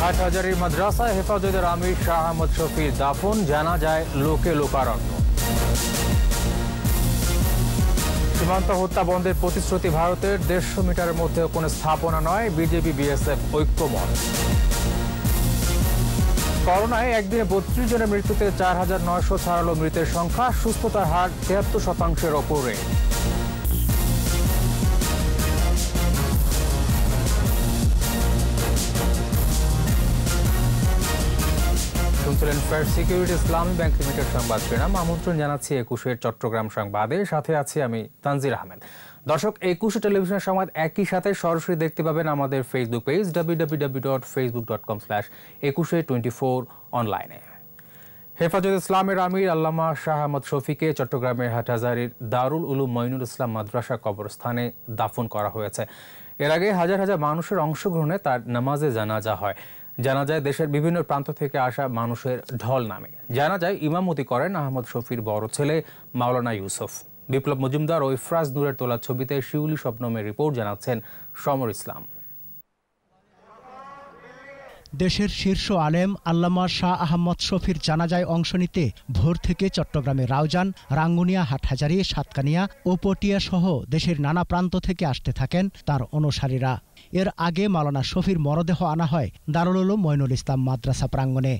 হাটহাজারীর মাদ্রাসায় হেফাজতের আমির শাহ আহমদ শফির দাফন, জানা যায় লোকে লোকারণ্য। সীমান্ত হত্যা বন্ধের প্রতিশ্রুতি ভারতের, 150 মিটারের মধ্যে কোনো স্থাপনা নয়, বিজেপি বিএসএফ ঐক্যমত। করোনায় একদিনে 32 জনের মৃত্যুতে 4900 ছাড়ালো মৃতের সংখ্যা, সুস্থতার হার 73% ওপরে। শুনছিলেন ফায়ার সিকিউরিটি ইসলামী ব্যাংক লিমিটেড সংবাদ শিরোনাম। আমন্ত্রণ জানাচ্ছি 21-এর চট্টগ্রাম সংবাদে, সাথে আছি আমি তানজির আহমেদ। দর্শক, 21 টেলিভিশন সংবাদ একই সাথে সরাসরি দেখতে পাবেন আমাদের ফেসবুক পেজ www.facebook.com/2124 অনলাইনে। হেফাজত ইসলামের আমির আল্লামা শাহ আহমদ শফিকে চট্টগ্রামের হাটহাজারীর দারুল উলুম মঈনুল ইসলাম মাদ্রাসা কবরস্থানে দাফন করা হয়েছে। এর আগে হাজার হাজার মানুষের অংশগ্রহণে তার নামাজে জানাজা হয়। জানা যায় দেশের বিভিন্ন প্রান্ত থেকে আসা মানুষের ঢল নামে। জানা যায় ইমামতি করেন আহমদ শফির বড় ছেলে মাওলানা ইউসুফ। বিপ্লব মজুমদার ও ইফরাজ নূরের তোলা ছবিতে শিউলি শবনমের রিপোর্ট, জানাচ্ছেন সমর ইসলাম। দেশের শীর্ষ আলেম আল্লামা শাহ আহমদ শফির জানাজায় অংশ নিতে ভোর থেকে চট্টগ্রামের রাউজান, রাঙ্গুনিয়া, হাটহাজারী, সাতকানিয়া ও পটিয়া সহ দেশের নানা প্রান্ত থেকে আসতে থাকেন তার অনুসারীরা। এর আগে মাওলানা শফির মরদেহ আনা হয় দারুল উলুম মঈনুল ইসলাম মাদ্রাসা প্রাঙ্গণে।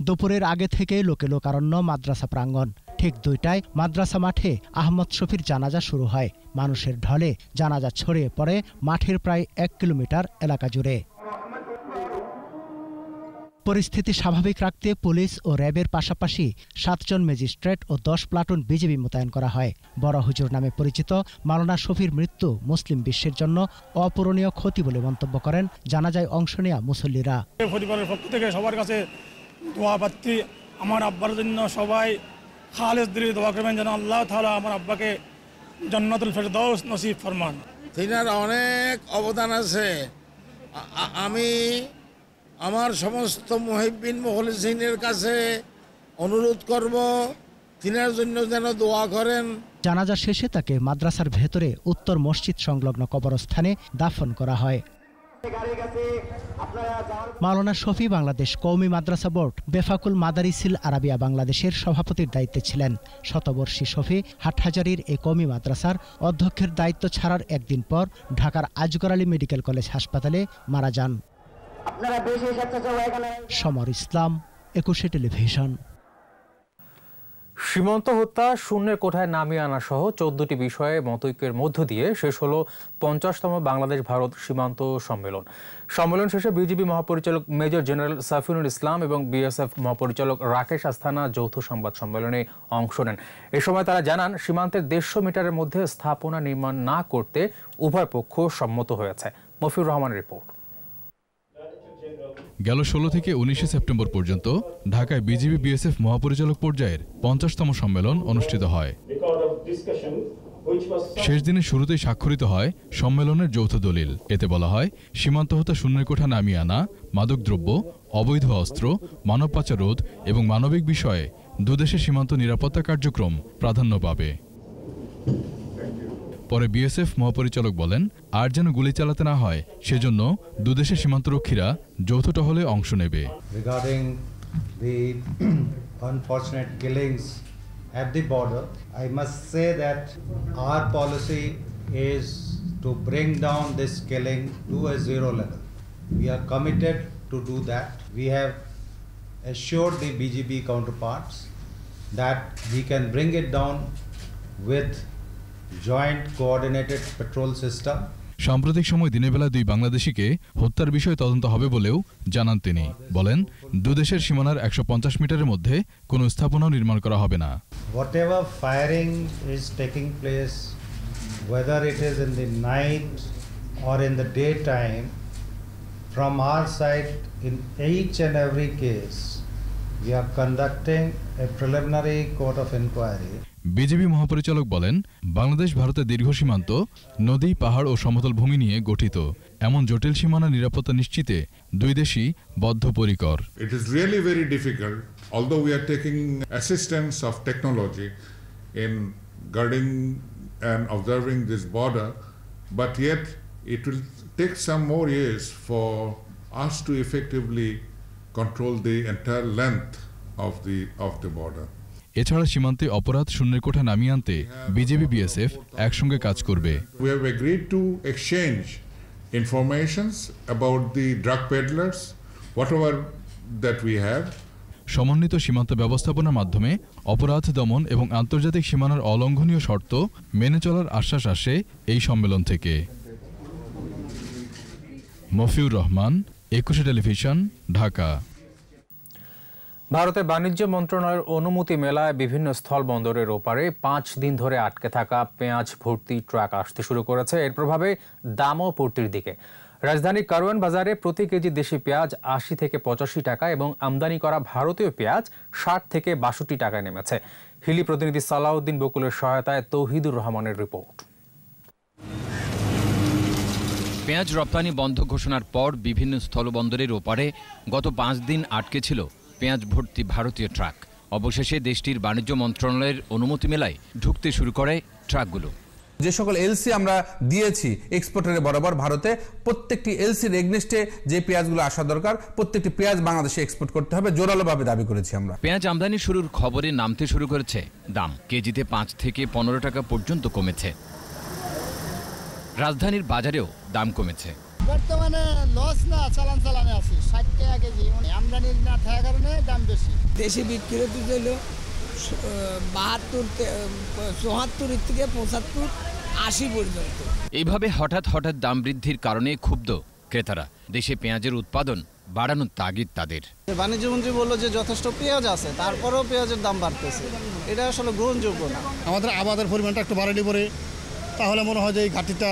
দুপুরের আগে থেকে লোকে লোকারণ্য মাদ্রাসা প্রাঙ্গণ। ঠিক 2টায় মাদ্রাসা মাঠে আহমদ শফির জানাজা শুরু হয়। মানুষের ঢলে জানাজা ছড়িয়ে পড়ে মাঠের প্রায় 1 কিলোমিটার এলাকা জুড়ে। পরিস্থিতি স্বাভাবিক রাখতে পুলিশ ও র্যাবের পাশাপাশি 7 জন ম্যাজিস্ট্রেট ও 10 প্লাটুন বিজিবি মোতায়েন করা হয়। বড় হুজুর নামে পরিচিত মাওলানা শফির মৃত্যু মুসলিম বিশ্বের জন্য অপূরণীয় ক্ষতি বলে মন্তব্য করেন জানাজায় অংশ নেওয়া মুসল্লিরা। পরিবারের পক্ষ থেকে সবার কাছে দোয়া প্রার্থী, আমার আব্বার জন্য সবাই খালেস দিলে দোয়া করবেন যেন আল্লাহ তাআলা আমার আব্বাকে জান্নাতুল ফেরদাউস নসিব ফরমান। তিনার অনেক অবদান আছে। আমি আমার সমস্ত মুহিব্বিন মুখলিসিনের কাছে অনুরোধ করব তিনার জন্য যেন দোয়া করেন। জানাজা শেষে তাকে মাদ্রাসার ভেতরে উত্তর মসজিদ সংলগ্ন কবরস্থানে দাফন করা হয়। মাওলানা শফি বাংলাদেশ কওমি মাদ্রাসা বোর্ড বেফাকুল মাদারিসিল আরাবিয়া বাংলাদেশের সভাপতির দায়িত্বে ছিলেন। শতবর্ষী শফি হাটহাজারীর এই কওমি মাদ্রাসার অধ্যক্ষের দায়িত্ব ছাড়ার একদিন পর ঢাকার আজগর আলী মেডিকেল কলেজ হাসপাতালে মারা যান। সমর ইসলাম, 21 টেলিভিশন। সীমান্ত হত্যা শূন্যের কোঠায় নামিয়ে আনা সহ 14টি বিষয়ে মতৈক্যের মধ্য দিয়ে শেষ হলো 50তম বাংলাদেশ ভারত সীমান্ত সম্মেলন। সম্মেলন শেষে বিজিবি মহাপরিচালক মেজর জেনারেল সাফিনুল ইসলাম এবং বিএসএফ মহাপরিচালক রাকেশ আস্থানা যৌথ সংবাদ সম্মেলনে অংশ নেন। এ সময় তারা জানান, সীমান্তের 150 মিটারের মধ্যে স্থাপনা নির্মাণ না করতে উভয় পক্ষ সম্মত হয়েছে। মফিউর রহমানের রিপোর্ট। গেল 16 থেকে 19 সেপ্টেম্বর পর্যন্ত ঢাকায় বিজিবি বিএসএফ মহাপরিচালক পর্যায়ের 50তম সম্মেলন অনুষ্ঠিত হয়। শেষ দিনের শুরুতেই স্বাক্ষরিত হয় সম্মেলনের যৌথ দলিল। এতে বলা হয়, সীমান্ত হত্যা শূন্যের কোঠা নামিয়ে আনা, মাদকদ্রব্য, অবৈধ অস্ত্র, মানব পাচার রোধ এবং মানবিক বিষয়ে দুদেশের সীমান্ত নিরাপত্তা কার্যক্রম প্রাধান্য পাবে। পরে বিএসএফ মহাপরিচালক বলেন, আর যেন গুলি চালাতে না হয় সেজন্য দুদেশের সীমান্তরক্ষীরা যৌথ টহলে অংশ নেবে। Regarding the unfortunate killings at the border, I must say that our policy is to bring down this killing to a zero level. We are committed to do that. We have assured the BGB counterparts that we can bring it down with joint coordinated patrol system. সাম্প্রতিক সময় দিনের বেলা 2 বাংলাদেশিকে হত্যার বিষয়ে তদন্ত হবে বলেও জানান তিনি। বলেন, দুদেশের সীমানার 150 মিটারের মধ্যে কোনো স্থাপনা নির্মাণ করা হবে না। Whatever firing is taking place, whether it is in the night or in the daytime, from our side, in each and every case, we are conducting a preliminary court of inquiry. BGB মহাপরিচালক বলেন, বাংলাদেশ ভারতের দীর্ঘ সীমান্ত নদী, পাহাড় ও সমতল ভূমি নিয়ে গঠিত। এমন জটিল সীমানা নিরাপত্তা নিশ্চিতে দুই দেশই বদ্ধপরিকর। It is really very difficult, although we are taking assistance of technology in guarding and observing this border, but yet it will take some more years for us to effectively control the entire length of the border. এছাড়া সীমান্তে অপরাধ শূন্যের কোঠা নামিয়ে আনতে BJP BSF একসঙ্গে কাজ করবে। We have agreed to exchange informations about the drug peddlers, whatever that we have. সমন্বিত সীমান্ত ব্যবস্থাপনার মাধ্যমে অপরাধ দমন এবং আন্তর্জাতিক সীমানার অলঙ্ঘনীয় শর্ত মেনে চলার আশ্বাস আসে এই সম্মেলন থেকে। মফিউর রহমান, 21 টেলিভিশন, ঢাকা। ভারতের বাণিজ্য মন্ত্রণালয়ের অনুমতি মেলায় বিভিন্ন স্থল বন্দরের ওপারে 5 দিন ধরে আটকে থাকা পেঁয়াজ ভর্তি ট্রাক আসতে শুরু করেছে। এর প্রভাবে দামও পড়তির দিকে। রাজধানীর কারওয়ান বাজারে প্রতি কেজি দেশি পেঁয়াজ 80 থেকে 85 টাকা এবং আমদানি করা ভারতীয় পেঁয়াজ 60 থেকে 62 টাকায় নেমেছে। হিলি প্রতিনিধি সালাউদ্দিন বকুলের সহায়তায় তৌহিদুর রহমানের রিপোর্ট। পেঁয়াজ রপ্তানি বন্ধ ঘোষণার পর বিভিন্ন স্থলবন্দরের ওপারে গত 5 দিন আটকে ছিল পেঁয়াজ ভর্তি ভারতীয় ট্রাক। অবশেষে দেশটির বাণিজ্য মন্ত্রণালয়ের অনুমতি মেলায় ঢুকতে শুরু করে ট্রাকগুলো। যে সকল এলসি আমরা দিয়েছি এক্সপোর্টারের বরাবর ভারতে, প্রত্যেকটি এলসির এগনেস্টে যে পেঁয়াজগুলো আসা দরকার প্রত্যেকটি পেঁয়াজ বাংলাদেশে এক্সপোর্ট করতে হবে, জোরালোভাবে দাবি করেছি আমরা। পেঁয়াজ আমদানি শুরুর খবরে নামতে শুরু করেছে দাম। কেজিতে 5 থেকে 15 টাকা পর্যন্ত কমেছে। রাজধানীর বাজারেও দাম কমেছে। বর্তমানে লস না, চালানে আছে 60 টাকা কেজি, আমদানি না থাকার কারণে দাম বেশি। দেশি বিক্রি হতে হলো 72, 74 থেকে 75, 80 পর্যন্ত। এইভাবে হঠাৎ হঠাৎ দাম বৃদ্ধির কারণে ক্ষুব্ধ ক্রেতারা। দেশে পেঁয়াজের উৎপাদন বাড়ানোর তাগিদ তাদের। বাণিজ্যমন্ত্রী বললো যে যথেষ্ট পেঁয়াজ আছে, তারপরেও পেঁয়াজের দাম বাড়তেছে, এটা আসলে গ্রহণযোগ্য না। আমাদের আবাদের পরিমাণটা একটু বাড়ালে পরে তাহলে মনে হয় যে এই ঘাটতিটা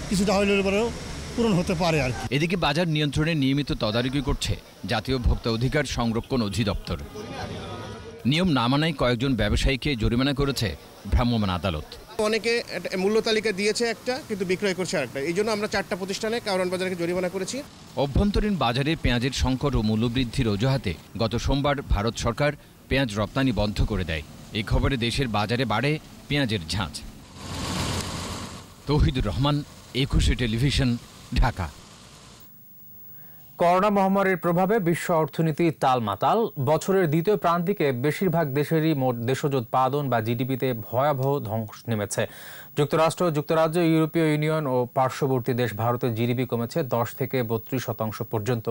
কিছুটা হইলে পরেও পূরণ হতে পারে আর কি। এদিকে বাজার নিয়ন্ত্রণে নিয়মিত তদারকি করছে জাতীয় ভোক্তা অধিকার সংরক্ষণ অধিদপ্তর। নিয়ম না মানায় কয়েকজন ব্যবসায়ীকে জরিমানা করেছে ভ্রাম্যমাণ আদালত। অনেকে মূল্য তালিকা দিয়েছে একটা, কিন্তু বিক্রয় করছে আরেকটা। এই জন্য আমরা 4টা প্রতিষ্ঠানে কারওয়ান বাজারকে জরিমানা করেছি। অভ্যন্তরীণ বাজারে পেঁয়াজের সংকট ও মূল্যবৃদ্ধির অজুহাতে গত সোমবার ভারত সরকার পেঁয়াজ রপ্তানি বন্ধ করে দেয়। এই খবরে দেশের বাজারে বাড়ে পেঁয়াজের ঝাঁজ। তৌহিদুর রহমান, 21 টেলিভিশন, ঢাকা। করোনা মহামারীর প্রভাবে বিশ্ব অর্থনীতি টালমাটাল। বছরের দ্বিতীয় প্রান্তিকে বেশিরভাগ দেশেরই মোট দেশজ উৎপাদন বা জিডিপিতে ভয়াবহ ধ্বংস নেমেছে। যুক্তরাষ্ট্র, যুক্তরাজ্য, ইউরোপীয় ইউনিয়ন ও পার্শ্ববর্তী দেশ ভারতের জিডিপি কমেছে 10 থেকে 32% পর্যন্ত।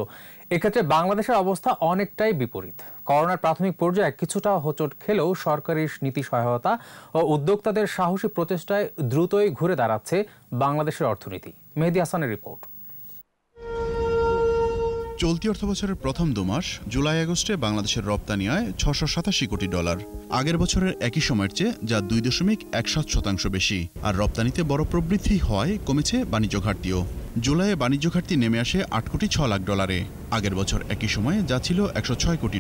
এক্ষেত্রে বাংলাদেশের অবস্থা অনেকটাই বিপরীত। করোনার প্রাথমিক পর্যায়ে কিছুটা হোঁচট খেলেও সরকারি নীতি সহায়তা ও উদ্যোক্তাদের সাহসী প্রচেষ্টায় দ্রুতই ঘুরে দাঁড়াচ্ছে বাংলাদেশের অর্থনীতি। মেহেদী হাসানের রিপোর্ট। চলতি অর্থবছরের প্রথম 2 মাস জুলাই আগস্টে বাংলাদেশের রপ্তানি আয় $687 কোটি। আগের বছরের একই সময়ের চেয়ে যা 2.17% বেশি। আর রপ্তানিতে বড় প্রবৃদ্ধি হওয়ায় কমেছে বাণিজ্য ঘাটতিও। জুলাইয়ে বাণিজ্য ঘাটতি নেমে আসে $8.6 কোটি। আগের বছর একই সময়ে যা ছিল $106 কোটি।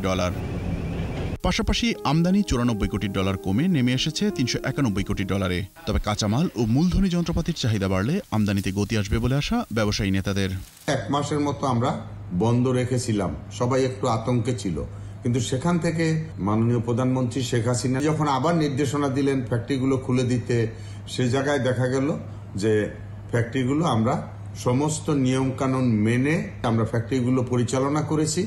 পাশাপাশি আমদানি $94 কোটি কমে নেমে এসেছে $391 কোটি। তবে কাঁচামাল ও মূলধনী যন্ত্রপাতির চাহিদা বাড়লে আমদানিতে গতি আসবে বলে আশা ব্যবসায়ী নেতাদের। 1 মাসের মতো আমরা বন্ধ রেখেছিলাম, সবাই একটু আতঙ্কে ছিল, কিন্তু সেখান থেকে মাননীয় প্রধানমন্ত্রী শেখ হাসিনা যখন আবার নির্দেশনা দিলেন ফ্যাক্টরিগুলো খুলে দিতে, সে জায়গায় দেখা গেল যে ফ্যাক্টরিগুলো আমরা সমস্ত নিয়ম কানুন মেনে আমরা ফ্যাক্টরিগুলো পরিচালনা করেছি।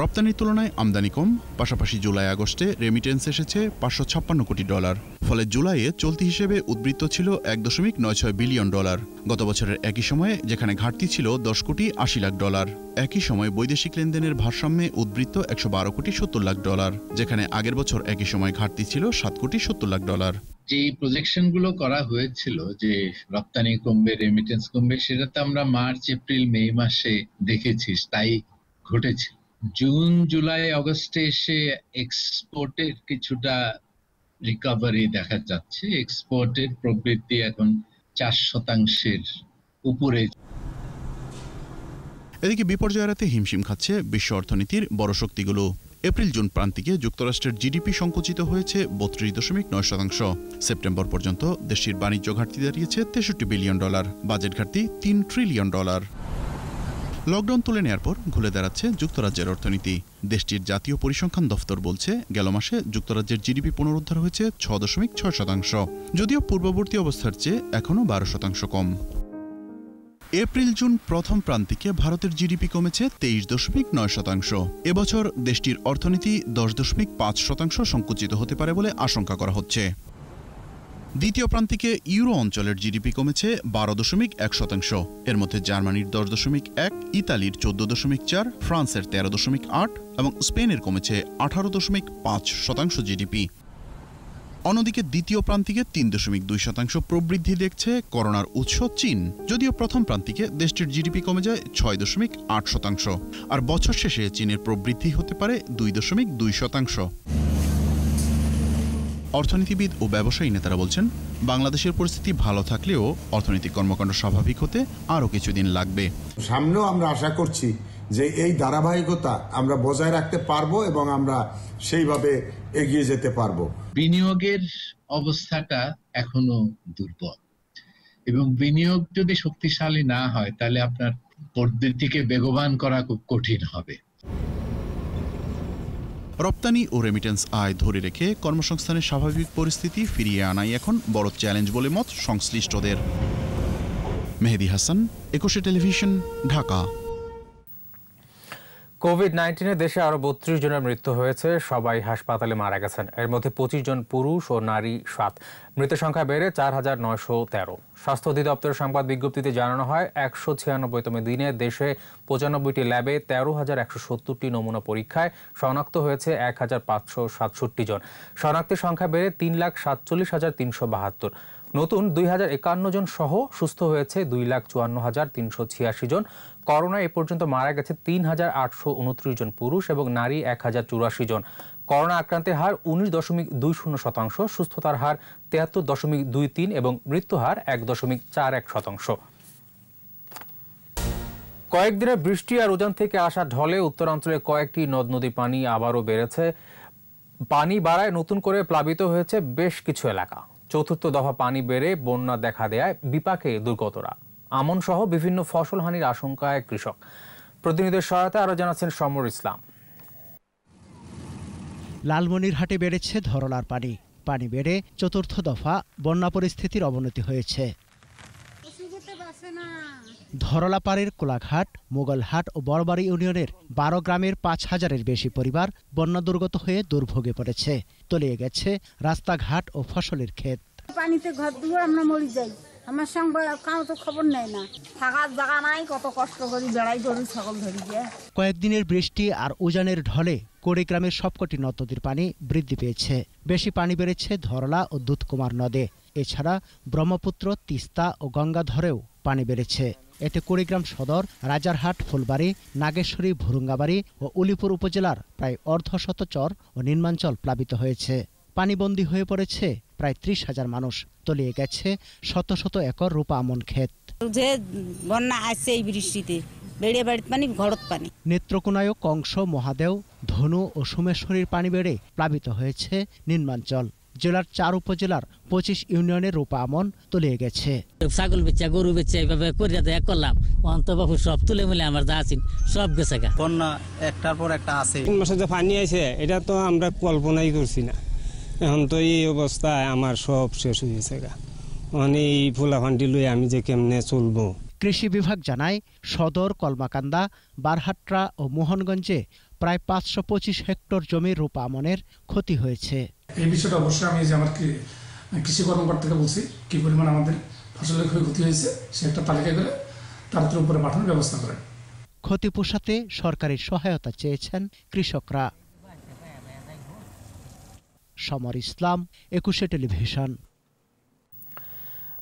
রপ্তানির তুলনায় আমদানি কম, পাশাপাশি জুলাই আগস্টে রেমিটেন্স এসেছে $556 কোটি। ফলে জুলাইয়ে চলতি হিসেবে উদ্বৃত্ত ছিল $1.96 বিলিয়ন। গত বছরের একই সময়ে যেখানে ঘাটতি ছিল $10.80 কোটি। একই সময় বৈদেশিক লেনদেনের ভারসাম্যে উদ্বৃত্ত $112.70 কোটি, যেখানে আগের বছর একই সময় ঘাটতি ছিল $7.70 কোটি। যে প্রজেকশন গুলো করা হয়েছিল যে রপ্তানি কমবে, রেমিটেন্স কমবে, সেটা তো আমরা মার্চ, এপ্রিল, মে মাসে দেখেছি, তাই ঘটেছে। জুন, জুলাই, আগস্টে এসে এক্সপোর্টের কিছুটা রিকভারি দেখা যাচ্ছে। এক্সপোর্টের প্রবৃদ্ধি এখন 4% উপরে। এদিকে বিপর্যয় এড়াতে হিমশিম খাচ্ছে বিশ্ব অর্থনীতির বড় শক্তিগুলো। এপ্রিল-জুন প্রান্তিকে যুক্তরাষ্ট্রের জিডিপি সংকুচিত হয়েছে 32.9%। সেপ্টেম্বর পর্যন্ত দেশটির বাণিজ্য ঘাটতি দাঁড়িয়েছে $63 বিলিয়ন, বাজেট ঘাটতি $3 ট্রিলিয়ন। লকডাউন তুলে নেওয়ার পর ঘুরে দাঁড়াচ্ছে যুক্তরাজ্যের অর্থনীতি। দেশটির জাতীয় পরিসংখ্যান দফতর বলছে গেল মাসে যুক্তরাজ্যের জিডিপি পুনরুদ্ধার হয়েছে 6.6%, যদিও পূর্ববর্তী অবস্থার চেয়ে এখনও 12% কম। এপ্রিল জুন প্রথম প্রান্তিকে ভারতের জিডিপি কমেছে 23.9%। এবছর দেশটির অর্থনীতি 10.5% সংকুচিত হতে পারে বলে আশঙ্কা করা হচ্ছে। দ্বিতীয় প্রান্তিকে ইউরো অঞ্চলের জিডিপি কমেছে 12.1%। এর মধ্যে জার্মানির 10.1, ইতালির 14.4, ফ্রান্সের 13.8 এবং স্পেনের কমেছে 18.5% জিডিপি। অন্যদিকে দ্বিতীয় প্রান্তিকে 3.2% প্রবৃদ্ধি দেখছে করোনার উৎস চীন, যদিও প্রথম প্রান্তিকে দেশটির জিডিপি কমে যায় 6.8%। আর বছর শেষে চীনের প্রবৃদ্ধি হতে পারে 2.2%। অর্থনীতিবিদ ও ব্যবসায়ী নেতারা বলছেন বাংলাদেশের পরিস্থিতি ভালো থাকলেও অর্থনৈতিক কর্মকাণ্ড স্বাভাবিক হতে আরও কিছুদিন লাগবে। সামনেও আমরা আশা করছি যে এই ধারাবাহিকতা আমরা বজায় রাখতে পারবো এবং আমরা সেইভাবে এগিয়ে যেতে পারবো। বিনিয়োগের অবস্থাটা এখনো দুর্বল এবং বিনিয়োগ যদি শক্তিশালী না হয় তাহলে আপনার পদ্ধতিকে বেগবান করা খুব কঠিন হবে। রপ্তানি ও রেমিটেন্স আয় ধরে রেখে কর্মসংস্থানের স্বাভাবিক পরিস্থিতি ফিরিয়ে আনাই এখন বড় চ্যালেঞ্জ বলে মত সংশ্লিষ্টদের। মেহেদী হাসান, একুশে টেলিভিশন, ঢাকা। কোভিড-19 দেশে আরো 32 জনের মৃত্যু হয়েছে, সবাই হাসপাতালে মারা গেছেন। এর মধ্যে 25 জন পুরুষ ও নারী 7। মৃতের সংখ্যা বেড়ে 4,913। স্বাস্থ্য অধিদপ্তরের সংবাদ বিজ্ঞপ্তিতে জানানো হয় 196তম দিনে দেশে 95টি ল্যাবে 13,170টি নমুনা পরীক্ষায় শনাক্ত হয়েছে 1,567 জন। শনাক্তের সংখ্যা বেড়ে 3,47,372। নতুন 2,051 জন সহ সুস্থ হয়েছে 2,54,386 জন। করোনায় এ পর্যন্ত মারা গেছে 3,829 জন পুরুষ এবং নারী 1,084 জন। করোনা আক্রান্তের হার 19.20%, সুস্থতার হার 73.23 এবং মৃত্যু হার 1.41%। কয়েকদিনের বৃষ্টি আর উজান থেকে আসা ঢলে উত্তরাঞ্চলের কয়েকটি নদ নদীর পানি আবারও বেড়েছে। পানি বাড়ায় নতুন করে প্লাবিত হয়েছে বেশ কিছু এলাকা। চতুর্থ দফা পানি বেড়ে বন্যা দেখা দেয় বিপাকে দুর্গতরা। আমন সহ বিভিন্ন ফসল হানির আশঙ্কায় কৃষক। প্রতিনিধিদের সহায়তায় আরো জানাচ্ছেন সমর ইসলাম। লালমনিরহাটে বেড়েছে ধরলার পানি। পানি বেড়ে চতুর্থ দফা বন্যা পরিস্থিতির অবনতি হয়েছে। ধরলাপাড়ের কোলাঘাট, মোগলহাট ও বড়বাড়ি ইউনিয়নের 12 গ্রামের 5,000-এর বেশি পরিবার বন্যা দুর্গত হয়ে দুর্ভোগে পড়েছে। তলিয়ে গেছে রাস্তাঘাট ও ফসলের ক্ষেত। পানিতে ঘর দুয়ার আমরা মরে যাই, আমার সঙ্গে কারো তো খবর নেই না, থাকার জায়গা নাই, কত কষ্ট করি বেড়াই গরু ছাগল ধরি যায়। কয়েকদিনের বৃষ্টি আর উজানের ঢলে কুড়িগ্রামের সবকটি নদ নদীর পানি বৃদ্ধি পেয়েছে। বেশি পানি বেড়েছে ধরলা ও দুধকুমার নদে। এছাড়া ব্রহ্মপুত্র, তিস্তা ও গঙ্গাধরেও পানি বেড়েছে। এতে কুড়িগ্রাম সদর, রাজারহাট, ফুলবাড়ি, নাগেশ্বরী, ভুরুঙ্গাবাড়ি ও উলিপুর উপজেলার প্রায় অর্ধশত চর ও নিম্নাঞ্চল প্লাবিত হয়েছে। পানিবন্দী হয়ে পড়েছে প্রায় 30,000 মানুষ। তলিয়ে গেছে শত শত একর রূপা আমন ক্ষেত। যে বন্যা আসছে এই বৃষ্টিতে বেড়ে বাড়িতে পানি, ঘরত পানি। নেত্রকোনায় কংস, মহাদেও, ধনু ও সোমেশ্বরীর পানি বেড়ে প্লাবিত হয়েছে নিম্নাঞ্চল। জেলার 4 উপজেলার 25 ইউনিয়নের রূপা আমন তলিয়ে গেছে। ছাগল বেচা, গরু বেচা এইভাবে করিয়া দেয়া করলাম, অন্তবাবু সব তুলে মিলে আমার যা আছেন সব গেছে। বন্যা একটার পর একটা আছে। 3 মাসে যে পানি আছে এটা তো আমরা কল্পনাই করছি না। এখন তো এই অবস্থায় আমার সব শেষ হয়ে গেছে। মানে এই ফুলাফান্ডি লই আমি যে কেমনে চলবো। কৃষি বিভাগ জানায় সদর, কলমাকান্দা, বারহাট্রা ও মোহনগঞ্জে প্রায় 525 হেক্টর জমির রূপা আমনের ক্ষতি হয়েছে। এই বিষয়টা অবশ্যই আমি যে আমার কৃষি কর্মকর্তাকে বলছি কি পরিমাণ আমাদের ফসলের ক্ষয়ক্ষতি হয়েছে সে একটা তালিকা করে তার উপরে পাঠানোর ব্যবস্থা করেন। ক্ষতি পোষাতে সরকারি সহায়তা চেয়েছেন কৃষকরা। সমর ইসলাম, একুশে টেলিভিশন।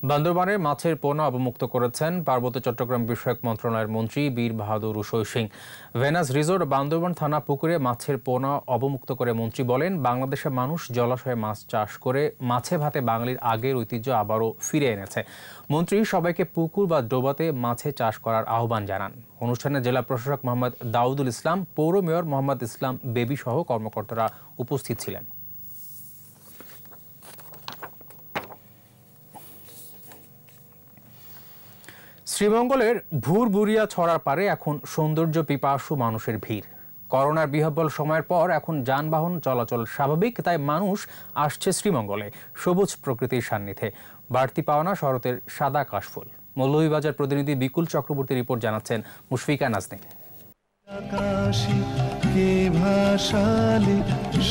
বান্দরবানে মাছের পোনা অবমুক্ত করেছেন পার্বত্য চট্টগ্রাম বিষয়ক মন্ত্রণালয়ের মন্ত্রী বীর বাহাদুর রুশোই সিং। ভেনাস রিসোর্ট বান্দরবান থানা পুকুরে মাছের পোনা অবমুক্ত করে মন্ত্রী বলেন, বাংলাদেশের মানুষ জলাশয়ে মাছ চাষ করে মাছে ভাতে বাঙালির আগের ঐতিহ্য আবারও ফিরে এনেছে। মন্ত্রী সবাইকে পুকুর বা ডোবাতে মাছে চাষ করার আহ্বান জানান। অনুষ্ঠানে জেলা প্রশাসক মোহাম্মদ দাউদুল ইসলাম, পৌর মেয়র মোহাম্মদ ইসলাম বেবি সহ কর্মকর্তারা উপস্থিত ছিলেন। শ্রীমঙ্গলের ভুরভুরিয়া ছড়ার পারে এখন সৌন্দর্য পিপাসু মানুষের ভিড়। করোনার বিহ্বল সময়ের পর এখন যানবাহন চলাচল স্বাভাবিক, তাই মানুষ আসছে শ্রীমঙ্গলে সবুজ প্রকৃতির সান্নিধ্যে। বাড়তি পাওনা শরতের সাদা কাশফুল। মৌলভীবাজার প্রতিনিধি বিকুল চক্রবর্তী রিপোর্ট জানাচ্ছেন মুশফিকা নাজনীন।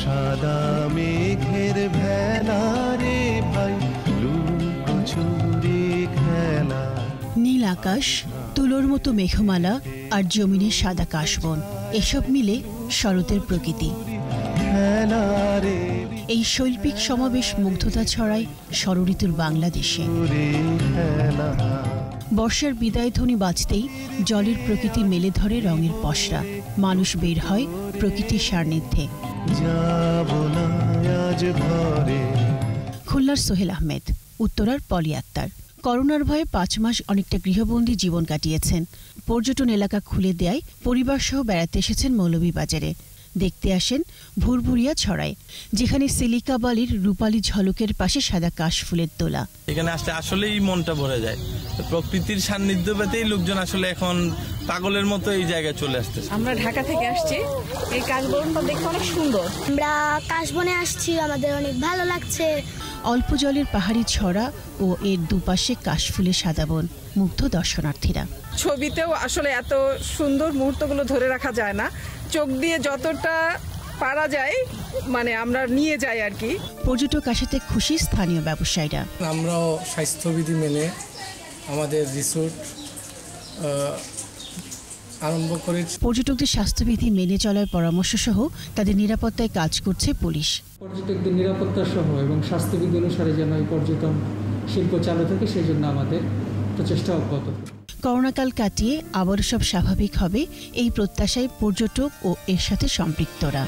সাদা মেঘের ভেলা রে ভাই, লুকোচুরি খেলা। নীল আকাশ, তুলোর মতো মেঘমালা আর জমিনের সাদা কাশবন, এসব মিলে শরতের প্রকৃতি। এই শৈল্পিক সমাবেশ মুগ্ধতা ছড়ায় ষড়ঋতুর বাংলাদেশে। বর্ষার বিদায় ধ্বনি বাজতেই জলের প্রকৃতি মেলে ধরে রঙের পসরা। মানুষ বের হয় প্রকৃতির সান্নিধ্যে। খুলনার সোহেল আহমেদ, উত্তরার পলি আক্তার। করোনার ভয়ে 5 মাস অনেকটা গৃহবন্দী জীবন কাটিয়েছেন। পর্যটন এলাকা খুলে দেয় পরিবার সহ বেড়াতে এসেছেন মৌলভীবাজারে। দেখতে আসেন ভুরভুরিয়া ছড়ায়, যেখানে সিলিকা বালির রূপালী ঝলকের পাশে সাদা কাশফুলের দোলা। এখানে আসলে আসলেই মনটা ভরে যায়। প্রকৃতির সান্নিধ্য পেতেই লোকজন আসলে এখন পাগলের মতো এই জায়গায় চলে আসতেছে। আমরা ঢাকা থেকে আসছি, এই কাশবনটা দেখতে অনেক সুন্দর। আমরা কাশবনে আসছি, আমাদের অনেক ভালো লাগছে। অল্প জলের পাহাড়ি ছড়া ও এর দুপাশে কাশফুলের সাদা বন, মুগ্ধ দর্শনার্থীরা। ছবিতেও আসলে এত সুন্দর মুহূর্তগুলো ধরে রাখা যায় না, চোখ দিয়ে যতটা পারা যায় মানে আমরা নিয়ে যাই আর কি। পর্যটক আসাতে খুশি স্থানীয় ব্যবসায়ীরা। আমরাও স্বাস্থ্যবিধি মেনে আমাদের রিসোর্ট আরম্ভ করেছি। পর্যটকদের স্বাস্থ্যবিধি মেনে চলার পরামর্শ সহ তাদের নিরাপত্তায় কাজ করছে পুলিশ। পর্যটকদের নিরাপত্তা সহ এবং স্বাস্থ্যবিধি অনুসারে যেন এই পর্যটন শিল্প চালু থাকে, সেই জন্য আমাদের প্রচেষ্টা অব্যাহত। করোনাকাল কাটিয়ে আবারও সব স্বাভাবিক হবে, এই প্রত্যাশায় পর্যটক ও এর সাথে সম্পৃক্তরা।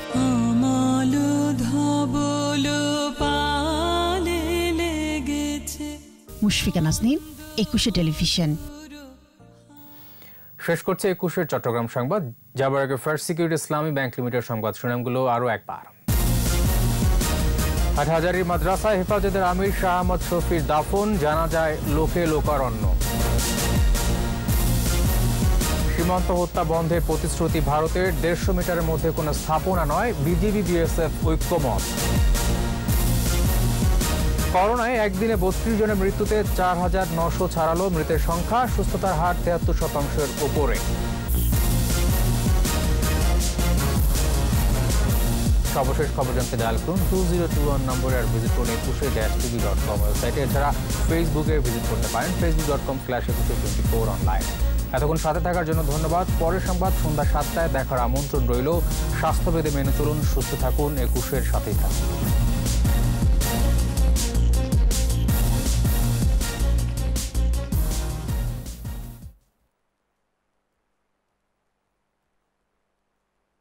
মুশফিকা নাজনীন, 21 টেলিভিশন। শেষ করছে 21 চট্টগ্রাম সংবাদ। যাবার আগে ফার্স্ট সিকিউরিটি ইসলামী ব্যাংক লিমিটেড সংবাদ শিরোনামগুলো আরও একবার। হাটহাজারীর মাদ্রাসায় হেফাজতের আমির শাহ আহমদ শফির দাফন, জানা যায় লোকে লোকারণ্য। সীমান্ত হত্যা বন্ধের প্রতিশ্রুতি ভারতের, 150 মিটারের মধ্যে কোনো স্থাপনা নয়, বিজিবি বিএসএফ ঐক্যমত। করোনায় একদিনে 32 জনের মৃত্যুতে 4900 ছাড়ালো মৃতের সংখ্যা, সুস্থতার হার 73% উপরে। সর্বশেষ খবর জানতে ডায়াল করুন 2021 নম্বরে আর ভিজিট করুন 21-tv.com ওয়েবসাইটে। এছাড়া ফেসবুকে ভিজিট করতে পারেন facebook.com/2124 অনলাইন। এতক্ষণ সাথে থাকার জন্য ধন্যবাদ। পরের সংবাদ সন্ধ্যা 7টায় দেখার আমন্ত্রণ রইল। স্বাস্থ্যবিধি মেনে চলুন, সুস্থ থাকুন, 21-এর সাথেই থাকুন।